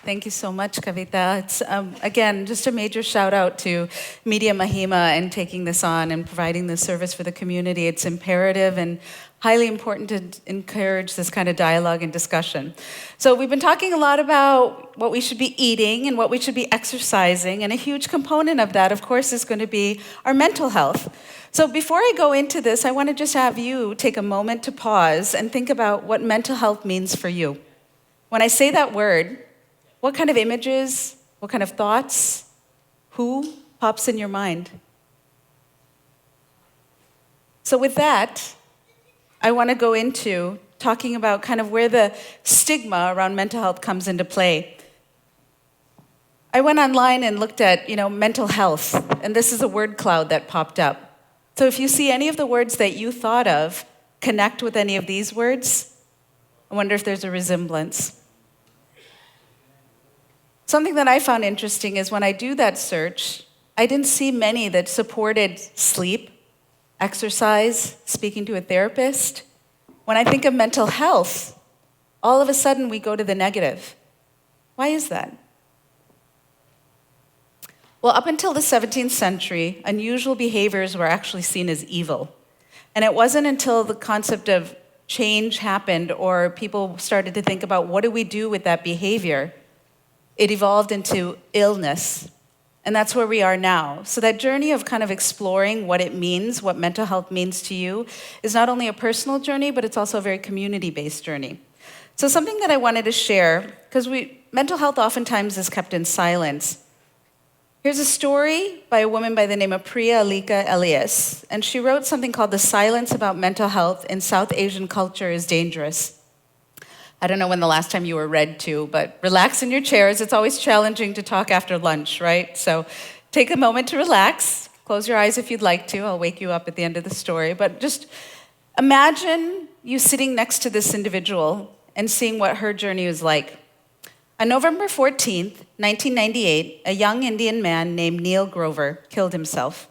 Thank you so much, Kavita. It's, again, just a major shout out to Media Mahima and taking this on and providing this service for the community. It's imperative and highly important to encourage this kind of dialogue and discussion. So we've been talking a lot about what we should be eating and what we should be exercising, and a huge component of that, of course, is going to be our mental health. So before I go into this, I want to just have you take a moment to pause and think about what mental health means for you. When I say that word, what kind of images, what kind of thoughts, who pops in your mind? So with that, I want to go into talking about kind of where the stigma around mental health comes into play. I went online and looked at, mental health, and this is a word cloud that popped up. So if you see any of the words that you thought of connect with any of these words, I wonder if there's a resemblance. Something that I found interesting is when I do that search, I didn't see many that supported sleep, exercise, speaking to a therapist. When I think of mental health, all of a sudden we go to the negative. Why is that? Well, up until the 17th century, unusual behaviors were actually seen as evil. And it wasn't until the concept of change happened or people started to think about what do we do with that behavior, it evolved into illness. And that's where we are now. So that journey of kind of exploring what it means, what mental health means to you, is not only a personal journey, but it's also a very community-based journey. So something that I wanted to share, because mental health oftentimes is kept in silence. Here's a story by a woman by the name of Priya Alika Elias, and she wrote something called "The Silence About Mental Health in South Asian Culture is Dangerous." I don't know when the last time you were read to, but relax in your chairs. It's always challenging to talk after lunch, right? So take a moment to relax. Close your eyes if you'd like to. I'll wake you up at the end of the story. But just imagine you sitting next to this individual and seeing what her journey was like. On November 14th, 1998, a young Indian man named Neil Grover killed himself.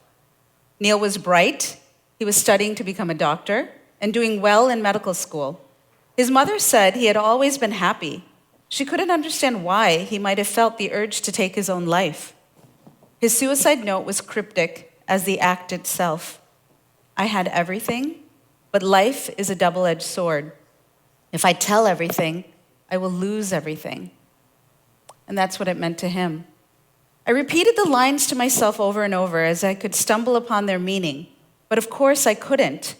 Neil was bright. He was studying to become a doctor and doing well in medical school. His mother said he had always been happy. She couldn't understand why he might have felt the urge to take his own life. His suicide note was cryptic as the act itself. "I had everything, but life is a double-edged sword. If I tell everything, I will lose everything." And that's what it meant to him. I repeated the lines to myself over and over as I could stumble upon their meaning, but of course I couldn't.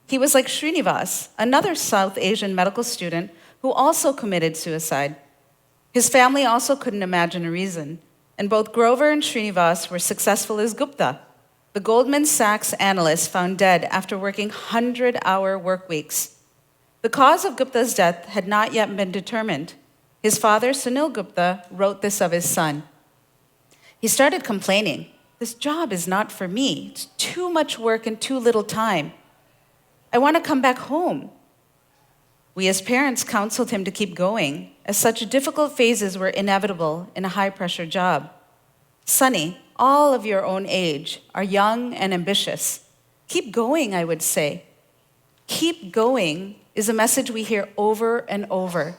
He was like Srinivas, another South Asian medical student who also committed suicide. His family also couldn't imagine a reason, and both Grover and Srinivas were successful as Gupta, the Goldman Sachs analyst found dead after working 100-hour work weeks. The cause of Gupta's death had not yet been determined. His father, Sunil Gupta, wrote this of his son. He started complaining, "This job is not for me. It's too much work and too little time. I want to come back home." We as parents counseled him to keep going, as such difficult phases were inevitable in a high-pressure job. "Sonny, all of your own age are young and ambitious. Keep going," I would say. Keep going is a message we hear over and over.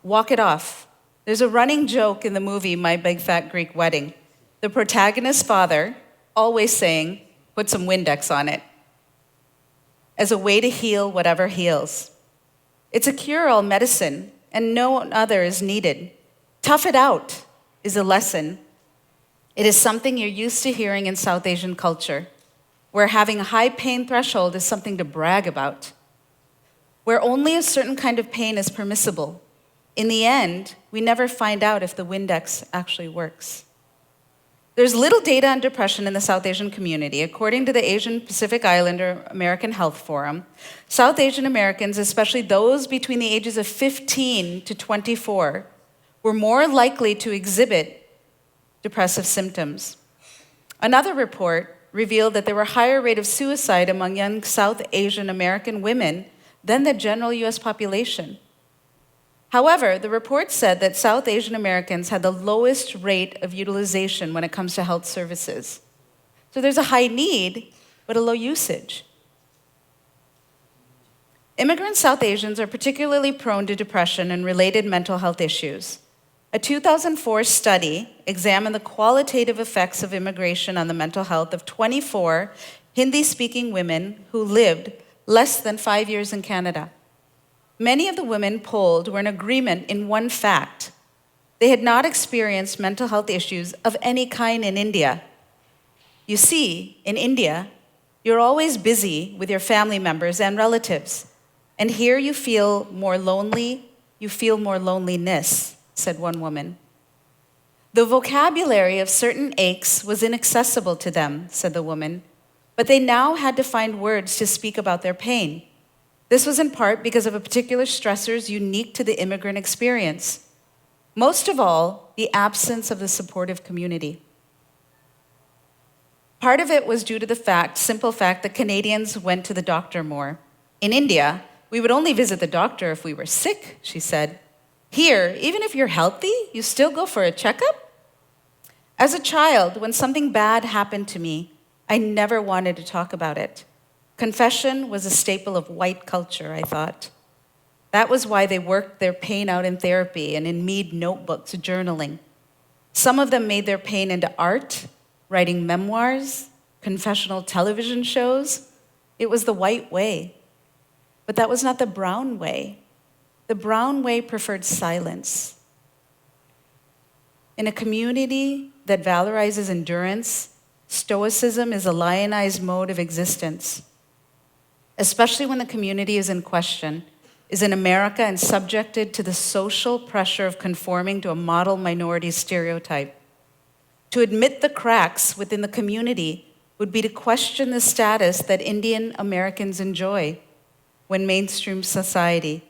Walk it off. There's a running joke in the movie My Big Fat Greek Wedding. The protagonist's father always saying, "Put some Windex on it," as a way to heal whatever heals. It's a cure-all medicine, and no other is needed. Tough it out is a lesson. It is something you're used to hearing in South Asian culture, where having a high pain threshold is something to brag about, where only a certain kind of pain is permissible. In the end, we never find out if the Windex actually works. There's little data on depression in the South Asian community. According to the Asian Pacific Islander American Health Forum, South Asian Americans, especially those between the ages of 15 to 24, were more likely to exhibit depressive symptoms. Another report revealed that there were a higher rate of suicide among young South Asian American women than the general US population. However, the report said that South Asian Americans had the lowest rate of utilization when it comes to health services. So there's a high need, but a low usage. Immigrant South Asians are particularly prone to depression and related mental health issues. A 2004 study examined the qualitative effects of immigration on the mental health of 24 Hindi-speaking women who lived less than 5 years in Canada. Many of the women polled were in agreement in one fact. They had not experienced mental health issues of any kind in India. You see, in India, you're always busy with your family members and relatives. And here you feel more lonely, you feel more loneliness, said one woman. The vocabulary of certain aches was inaccessible to them, said the woman, but they now had to find words to speak about their pain. This was in part because of a particular stressors unique to the immigrant experience. Most of all, the absence of the supportive community. Part of it was due to the simple fact that Canadians went to the doctor more. In India, we would only visit the doctor if we were sick, she said. Here, even if you're healthy, you still go for a checkup? As a child, when something bad happened to me, I never wanted to talk about it. Confession was a staple of white culture, I thought. That was why they worked their pain out in therapy and in Mead notebooks, journaling. Some of them made their pain into art, writing memoirs, confessional television shows. It was the white way. But that was not the brown way. The brown way preferred silence. In a community that valorizes endurance, stoicism is a lionized mode of existence, especially when the community is in question, is in America and subjected to the social pressure of conforming to a model minority stereotype. To admit the cracks within the community would be to question the status that Indian Americans enjoy when mainstream society.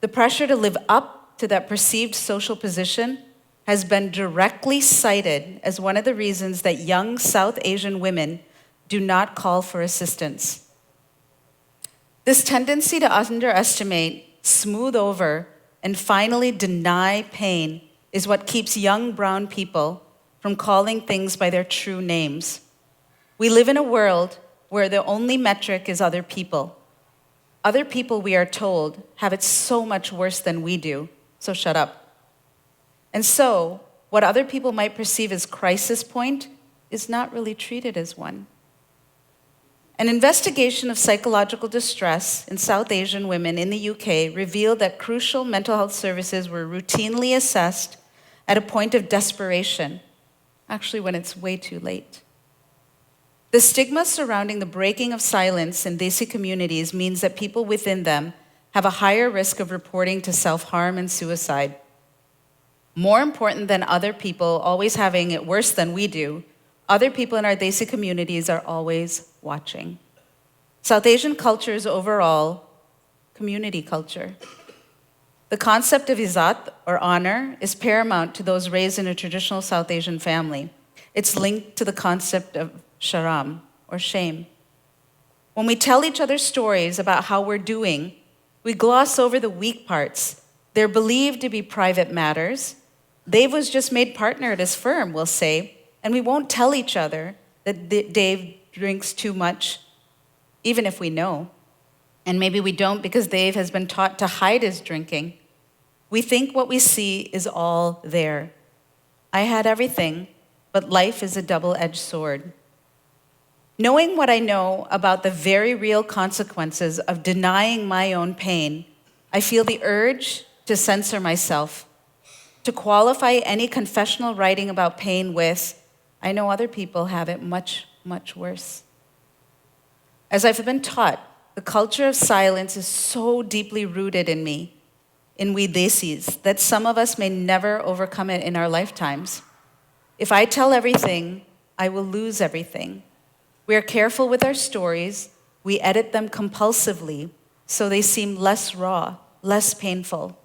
The pressure to live up to that perceived social position has been directly cited as one of the reasons that young South Asian women do not call for assistance. This tendency to underestimate, smooth over, and finally deny pain is what keeps young brown people from calling things by their true names. We live in a world where the only metric is other people. Other people, we are told, have it so much worse than we do, so shut up. And so, what other people might perceive as crisis point is not really treated as one. An investigation of psychological distress in South Asian women in the UK revealed that crucial mental health services were routinely assessed at a point of desperation, actually when it's way too late. The stigma surrounding the breaking of silence in Desi communities means that people within them have a higher risk of reporting to self-harm and suicide. More important than other people always having it worse than we do, other people in our Desi communities are always watching. South Asian culture is overall community culture. The concept of izzat, or honor, is paramount to those raised in a traditional South Asian family. It's linked to the concept of sharam, or shame. When we tell each other stories about how we're doing, we gloss over the weak parts. They're believed to be private matters. Dave was just made partner at his firm, we'll say, and we won't tell each other that Dave drinks too much, even if we know. And maybe we don't because Dave has been taught to hide his drinking. We think what we see is all there. I had everything, but life is a double-edged sword. Knowing what I know about the very real consequences of denying my own pain, I feel the urge to censor myself, to qualify any confessional writing about pain with, I know other people have it much, much worse. As I've been taught, the culture of silence is so deeply rooted in me, in we Desis, that some of us may never overcome it in our lifetimes. If I tell everything, I will lose everything. We are careful with our stories. We edit them compulsively so they seem less raw, less painful.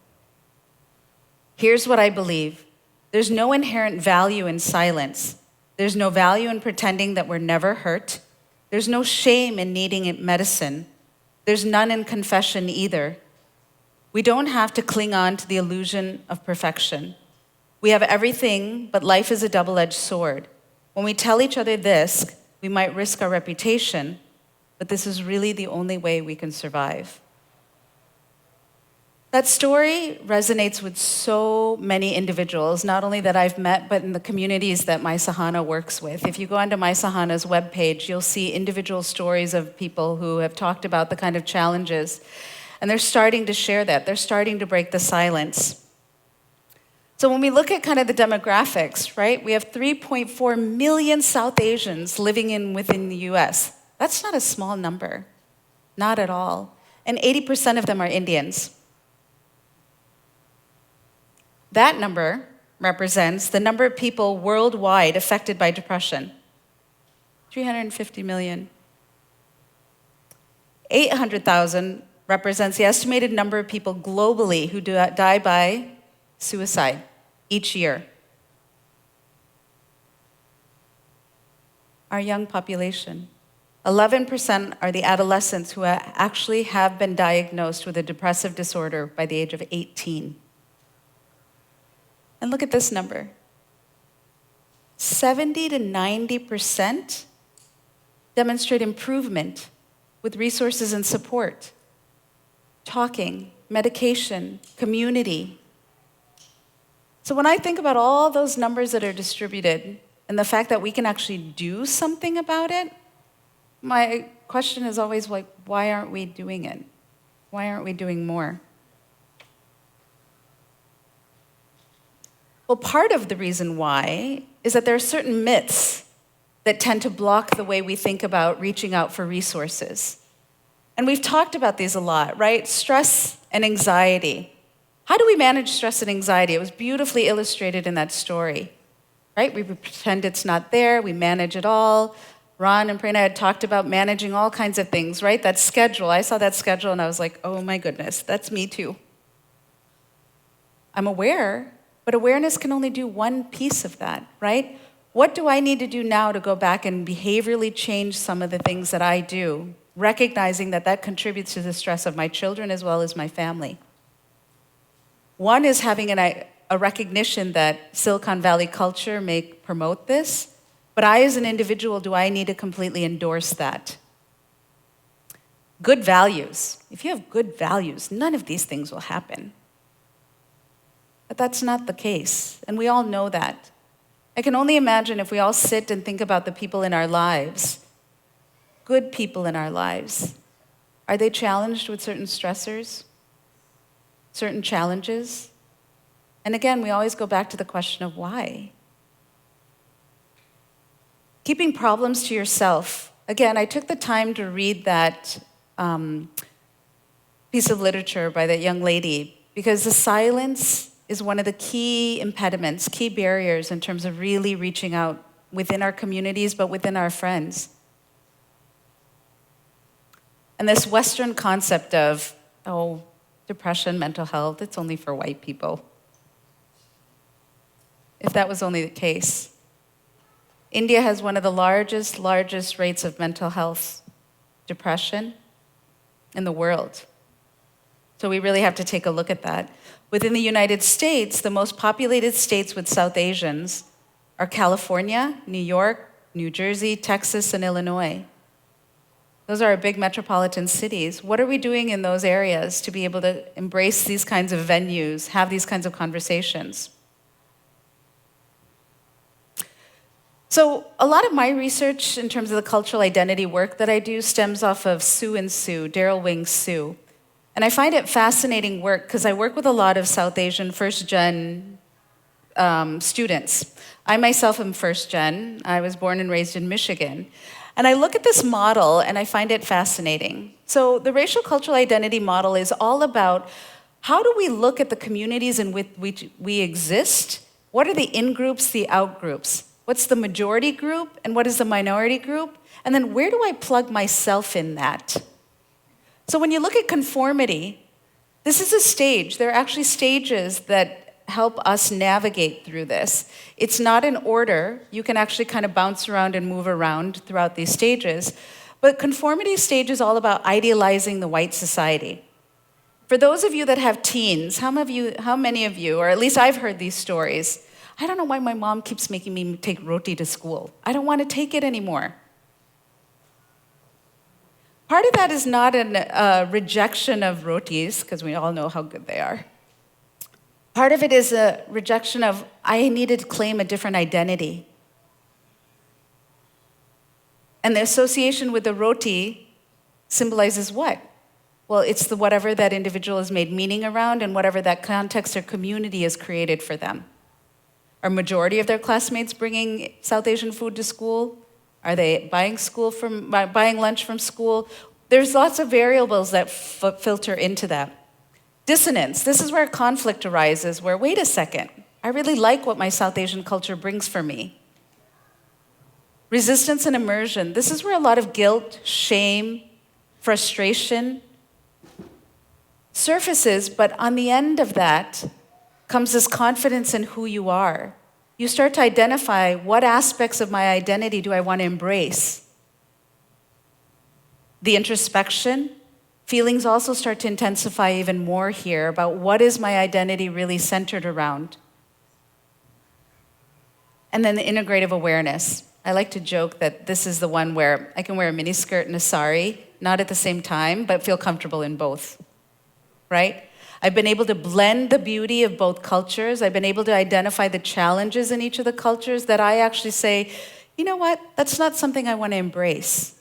Here's what I believe. There's no inherent value in silence. There's no value in pretending that we're never hurt. There's no shame in needing medicine. There's none in confession either. We don't have to cling on to the illusion of perfection. We have everything, but life is a double-edged sword. When we tell each other this, we might risk our reputation, but this is really the only way we can survive. That story resonates with so many individuals, not only that I've met, but in the communities that My Sahana works with. If you go onto My Sahana's webpage, you'll see individual stories of people who have talked about the kind of challenges. And they're starting to share that. They're starting to break the silence. So when we look at kind of the demographics, right, we have 3.4 million South Asians living within the US. That's not a small number, not at all. And 80% of them are Indians. That number represents the number of people worldwide affected by depression. 350 million. 800,000 represents the estimated number of people globally who die by suicide each year. Our young population. 11% are the adolescents who actually have been diagnosed with a depressive disorder by the age of 18. And look at this number. 70 to 90% demonstrate improvement with resources and support, talking, medication, community. So when I think about all those numbers that are distributed and the fact that we can actually do something about it, my question is always like, why aren't we doing it? Why aren't we doing more? Well, part of the reason why is that there are certain myths that tend to block the way we think about reaching out for resources. And we've talked about these a lot, right? Stress and anxiety. How do we manage stress and anxiety? It was beautifully illustrated in that story, right? We pretend it's not there, we manage it all. Ron and Prerna had talked about managing all kinds of things, right? That schedule, I saw that schedule and I was like, oh my goodness, that's me too. I'm aware, but awareness can only do one piece of that, right? What do I need to do now to go back and behaviorally change some of the things that I do, recognizing that that contributes to the stress of my children as well as my family? One is having a recognition that Silicon Valley culture may promote this, but I as an individual, do I need to completely endorse that? Good values. If you have good values, none of these things will happen. But that's not the case, and we all know that. I can only imagine if we all sit and think about the people in our lives, good people in our lives. Are they challenged with certain stressors, certain challenges? And again, we always go back to the question of why. Keeping problems to yourself. Again, I took the time to read that piece of literature by that young lady because the silence is one of the key impediments, key barriers in terms of really reaching out within our communities, but within our friends. And this Western concept of, depression, mental health, it's only for white people. If that was only the case. India has one of the largest rates of mental health depression in the world. So we really have to take a look at that. Within the United States, the most populated states with South Asians are California, New York, New Jersey, Texas, and Illinois. Those are our big metropolitan cities. What are we doing in those areas to be able to embrace these kinds of venues, have these kinds of conversations? So a lot of my research in terms of the cultural identity work that I do stems off of Sue and Sue, Daryl Wing Sue. And I find it fascinating work because I work with a lot of South Asian first-gen students. I myself am first-gen. I was born and raised in Michigan. And I look at this model and I find it fascinating. So the racial cultural identity model is all about how do we look at the communities in which we exist? What are the in-groups, the out-groups? What's the majority group and what is the minority group? And then where do I plug myself in that? So when you look at conformity, this is a stage. There are actually stages that help us navigate through this. It's not in order. You can actually kind of bounce around and move around throughout these stages. But conformity stage is all about idealizing the white society. For those of you that have teens, how many of you, or at least I've heard these stories, I don't know why my mom keeps making me take roti to school. I don't want to take it anymore. Part of that is not a rejection of rotis, because we all know how good they are. Part of it is a rejection of, I needed to claim a different identity. And the association with the roti symbolizes what? Well, it's the whatever that individual has made meaning around and whatever that context or community has created for them. Are majority of their classmates bringing South Asian food to school? Are they buying lunch from school? There's lots of variables that filter into that. Dissonance, this is where conflict arises, where, wait a second, I really like what my South Asian culture brings for me. Resistance and immersion, this is where a lot of guilt, shame, frustration surfaces, but on the end of that comes this confidence in who you are. You start to identify what aspects of my identity do I want to embrace. The introspection, feelings also start to intensify even more here about what is my identity really centered around. And then the integrative awareness. I like to joke that this is the one where I can wear a miniskirt and a sari, not at the same time, but feel comfortable in both, right? I've been able to blend the beauty of both cultures. I've been able to identify the challenges in each of the cultures that I actually say, you know what, that's not something I want to embrace.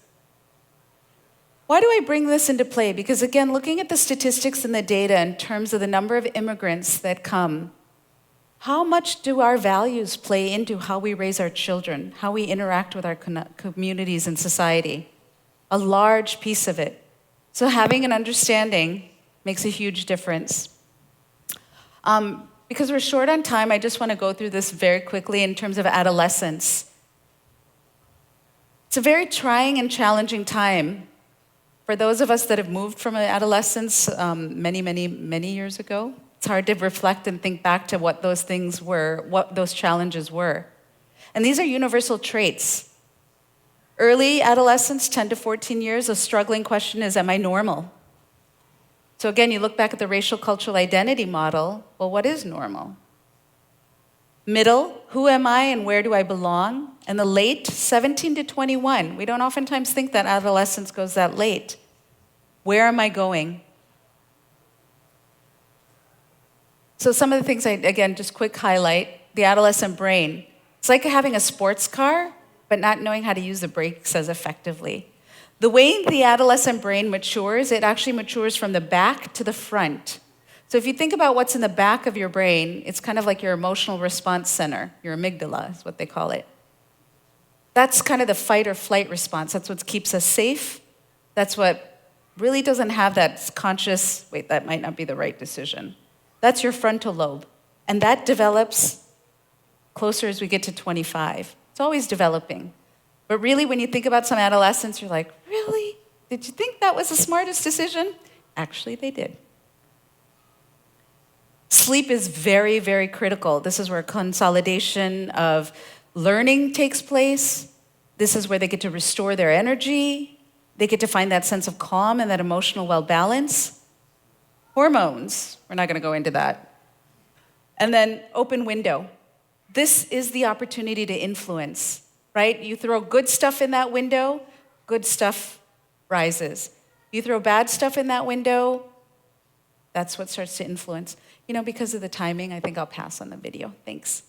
Why do I bring this into play? Because again, looking at the statistics and the data in terms of the number of immigrants that come, how much do our values play into how we raise our children, how we interact with our communities and society? A large piece of it. So having an understanding makes a huge difference. Because we're short on time, I just want to go through this very quickly in terms of adolescence. It's a very trying and challenging time for those of us that have moved from adolescence many years ago. It's hard to reflect and think back to what those things were, what those challenges were. And these are universal traits. Early adolescence, 10 to 14 years, a struggling question is, am I normal? So again, you look back at the racial cultural identity model, well, what is normal? Middle, who am I and where do I belong? And the late, 17 to 21. We don't oftentimes think that adolescence goes that late. Where am I going? So some of the things again, just quick highlight, the adolescent brain. It's like having a sports car, but not knowing how to use the brakes as effectively. The way the adolescent brain matures, it actually matures from the back to the front. So if you think about what's in the back of your brain, it's kind of like your emotional response center, your amygdala is what they call it. That's kind of the fight or flight response. That's what keeps us safe. That's what really doesn't have that conscious, wait, that might not be the right decision. That's your frontal lobe. And that develops closer as we get to 25. It's always developing. But really, when you think about some adolescents, you're like, really? Did you think that was the smartest decision? Actually, they did. Sleep is very, very critical. This is where consolidation of learning takes place. This is where they get to restore their energy. They get to find that sense of calm and that emotional well-balance. Hormones, we're not going to go into that. And then open window. This is the opportunity to influence. Right? You throw good stuff in that window, good stuff rises. You throw bad stuff in that window, that's what starts to influence. Because of the timing, I think I'll pass on the video. Thanks.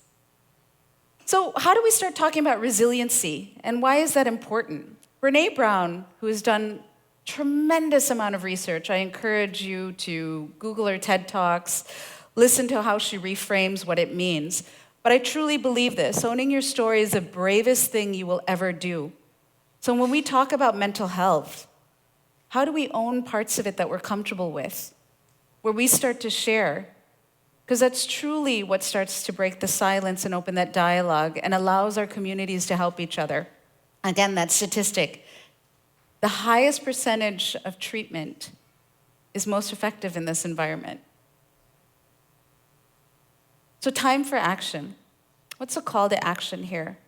So how do we start talking about resiliency, and why is that important? Brené Brown, who has done tremendous amount of research, I encourage you to Google her TED Talks, listen to how she reframes what it means. But I truly believe this. Owning your story is the bravest thing you will ever do. So when we talk about mental health, how do we own parts of it that we're comfortable with? Where we start to share. Because that's truly what starts to break the silence and open that dialogue and allows our communities to help each other. Again, that statistic. The highest percentage of treatment is most effective in this environment. So time for action. What's the call to action here?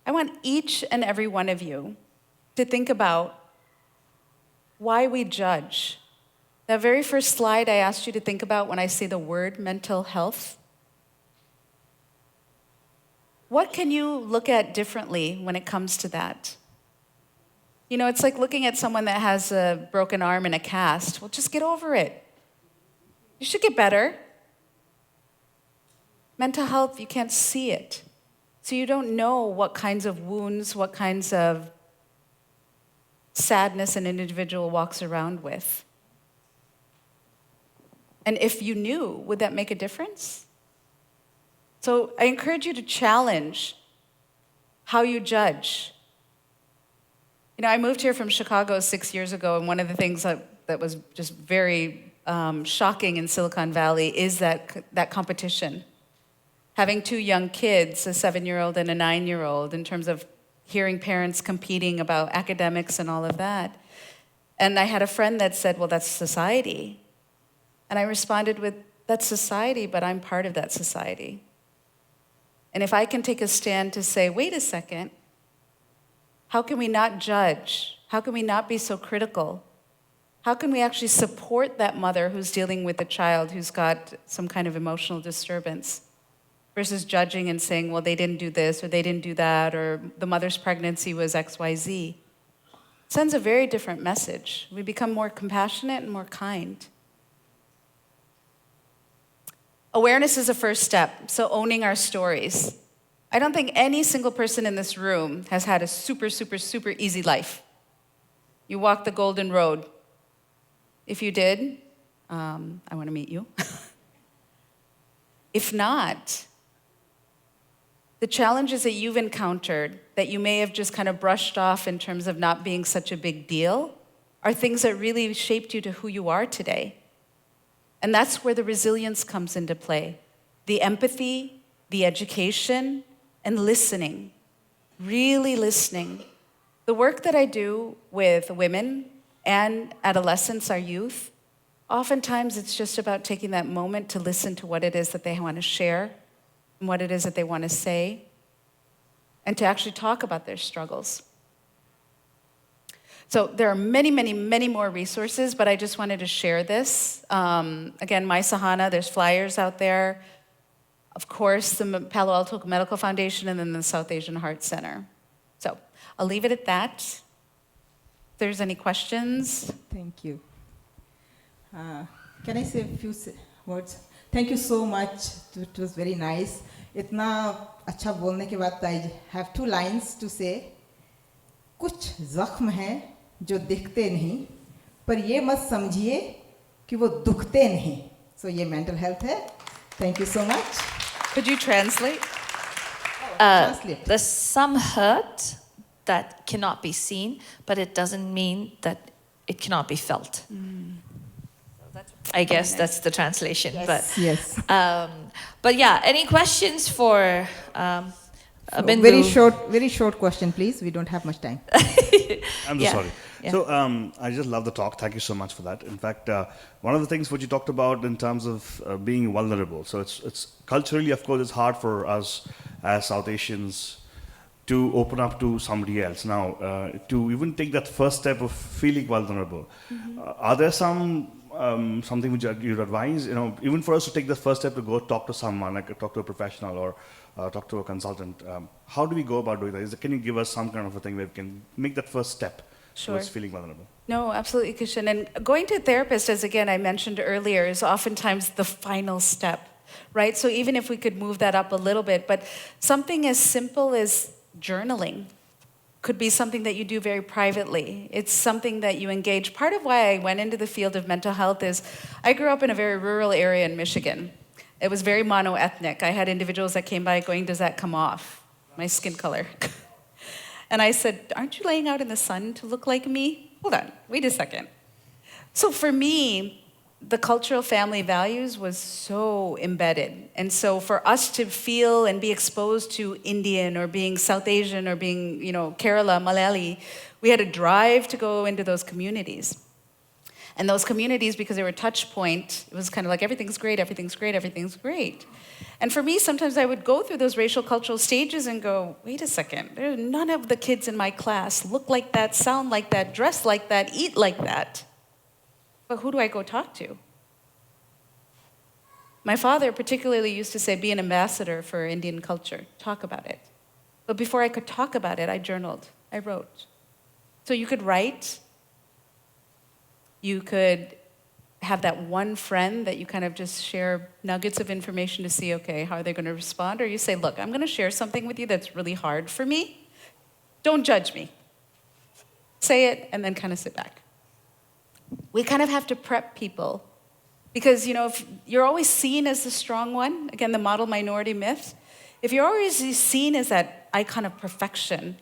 I want each and every one of you to think about why we judge. That very first slide I asked you to think about when I say the word mental health. What can you look at differently when it comes to that? You know, it's like looking at someone that has a broken arm and a cast. Well, just get over it. You should get better. Mental health, you can't see it. So you don't know what kinds of wounds, what kinds of sadness an individual walks around with. And if you knew, would that make a difference? So I encourage you to challenge how you judge. You know, I moved here from Chicago 6 years ago, and one of the things that was just very shocking in Silicon Valley is that competition. Having two young kids, a 7-year-old and a 9-year-old, in terms of hearing parents competing about academics and all of that. And I had a friend that said, well, that's society. And I responded with, that's society, but I'm part of that society. And if I can take a stand to say, wait a second, how can we not judge? How can we not be so critical? How can we actually support that mother who's dealing with a child who's got some kind of emotional disturbance versus judging and saying, well, they didn't do this or they didn't do that or the mother's pregnancy was XYZ? It sends a very different message. We become more compassionate and more kind. Awareness is a first step, so owning our stories. I don't think any single person in this room has had a super, super, super easy life. You walked the golden road. If you did, I want to meet you. If not, the challenges that you've encountered that you may have just kind of brushed off in terms of not being such a big deal are things that really shaped you to who you are today. And that's where the resilience comes into play. The empathy, the education, and listening. Really listening. The work that I do with women and adolescents, our youth, oftentimes it's just about taking that moment to listen to what it is that they want to share and what it is that they want to say, and to actually talk about their struggles. So there are many, many, many more resources, but I just wanted to share this. Again, My Sahana, there's flyers out there. Of course, the Palo Alto Medical Foundation, and then the South Asian Heart Center. So I'll leave it at that. If there's any questions. Thank you. Can I say a few words? Thank you so much. It was very nice. इतना अच्छा बोलने के बाद I have 2 lines to say. कुछ जख्म हैं जो दिखते नहीं, पर ये मत समझिए कि वो दुखते नहीं. So ये mental health है. Thank you so much. Could you translate? Translate. There's some hurt that cannot be seen, but it doesn't mean that it cannot be felt. I guess that's the translation. Yes. Yes. But yeah, any questions for Bindu? Very short question, please. We don't have much time. I'm Yeah. sorry. Yeah. So I just love the talk. Thank you so much for that. In fact, one of the things what you talked about in terms of being vulnerable. So it's culturally, of course, it's hard for us as South Asians to open up to somebody else. Now, to even take that first step of feeling vulnerable, are there something which you'd advise? You know, even for us to take the first step to go talk to someone, like talk to a professional or talk to a consultant. How do we go about doing that? Can you give us some kind of a thing where we can make that first step towards feeling vulnerable? No, absolutely, Kishan. And going to a therapist, as again I mentioned earlier, is oftentimes the final step, right? So even if we could move that up a little bit, but something as simple as journaling could be something that you do very privately. It's something that you engage. Part of why I went into the field of mental health is I grew up in a very rural area in Michigan. It was very mono-ethnic. I had individuals that came by going, does that come off? My skin color. And I said, aren't you laying out in the sun to look like me? Hold on, wait a second. So for me, the cultural family values was so embedded. And so for us to feel and be exposed to Indian or being South Asian or being, Kerala, Malayali, we had to drive to go into those communities. And those communities, because they were touch point, it was kind of like everything's great, everything's great, everything's great. And for me, sometimes I would go through those racial cultural stages and go, wait a second, none of the kids in my class look like that, sound like that, dress like that, eat like that. But who do I go talk to? My father particularly used to say, be an ambassador for Indian culture, talk about it. But before I could talk about it, I journaled, I wrote. So you could write, you could have that one friend that you kind of just share nuggets of information to see, okay, how are they going to respond? Or you say, look, I'm going to share something with you that's really hard for me. Don't judge me. Say it and then kind of sit back. We kind of have to prep people because, if you're always seen as the strong one, again, the model minority myth, if you're always seen as that icon of perfection,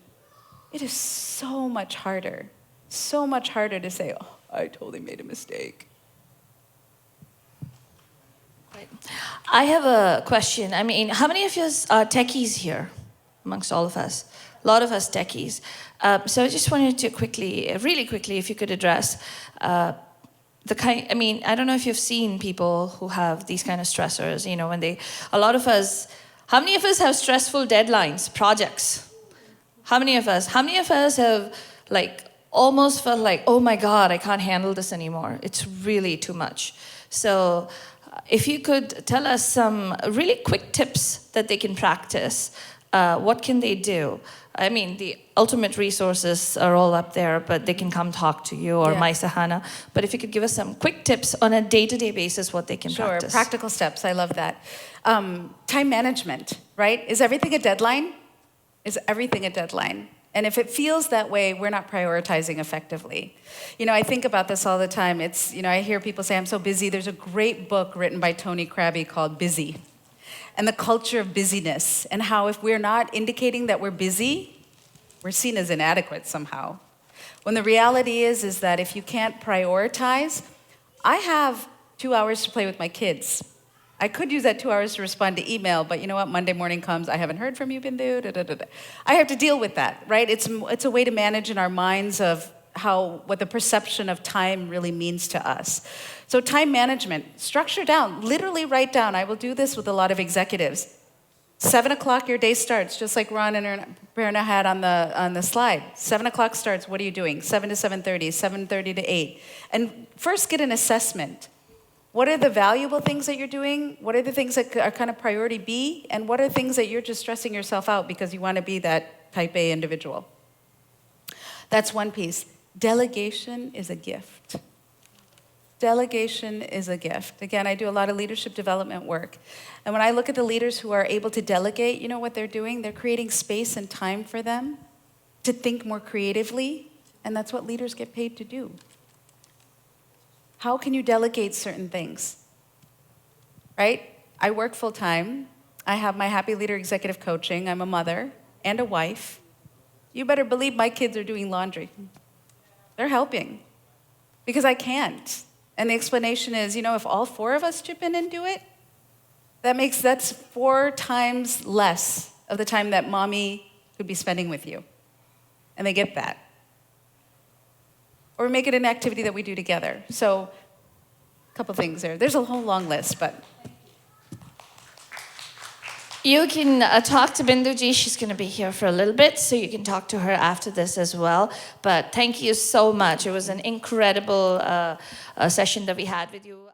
it is so much harder to say, oh, I totally made a mistake. I have a question. I mean, how many of you are techies here amongst all of us? A lot of us techies. So I just wanted to really quickly, if you could address I don't know if you've seen people who have these kind of stressors, how many of us have stressful deadlines, projects? How many of us have almost felt like, oh my God, I can't handle this anymore. It's really too much. So if you could tell us some really quick tips that they can practice, what can they do? I mean, the ultimate resources are all up there, but they can come talk to you or my Sahana. But if you could give us some quick tips on a day-to-day basis, what they can practice. Sure, practical steps. I love that. Time management, right? Is everything a deadline? Is everything a deadline? And if it feels that way, we're not prioritizing effectively. I think about this all the time. I hear people say, I'm so busy. There's a great book written by Tony Krabbe called Busy, and the culture of busyness, and how if we're not indicating that we're busy, we're seen as inadequate somehow. When the reality is that if you can't prioritize, I have 2 hours to play with my kids. I could use that 2 hours to respond to email, but you know what? Monday morning comes, I haven't heard from you, Bindu, I have to deal with that, right? It's a way to manage in our minds of what the perception of time really means to us. So time management, structure down, literally write down. I will do this with a lot of executives. 7 o'clock, your day starts, just like Ron and Perna had on the slide. 7 o'clock starts, what are you doing? 7 to 7:30, 7:30 to 8. And first get an assessment. What are the valuable things that you're doing? What are the things that are kind of priority B? And what are things that you're just stressing yourself out because you want to be that type A individual? That's one piece. Delegation is a gift. Delegation is a gift. Again, I do a lot of leadership development work. And when I look at the leaders who are able to delegate, you know what they're doing? They're creating space and time for them to think more creatively. And that's what leaders get paid to do. How can you delegate certain things? Right? I work full time. I have my Happy Leader Executive Coaching. I'm a mother and a wife. You better believe my kids are doing laundry. They're helping because I can't. And the explanation is, if all 4 of us chip in and do it, that's 4 times less of the time that mommy could be spending with you. And they get that. Or make it an activity that we do together. So, a couple things there. There's a whole long list, but... You can talk to Binduji. She's going to be here for a little bit, so you can talk to her after this as well. But thank you so much. It was an incredible session that we had with you.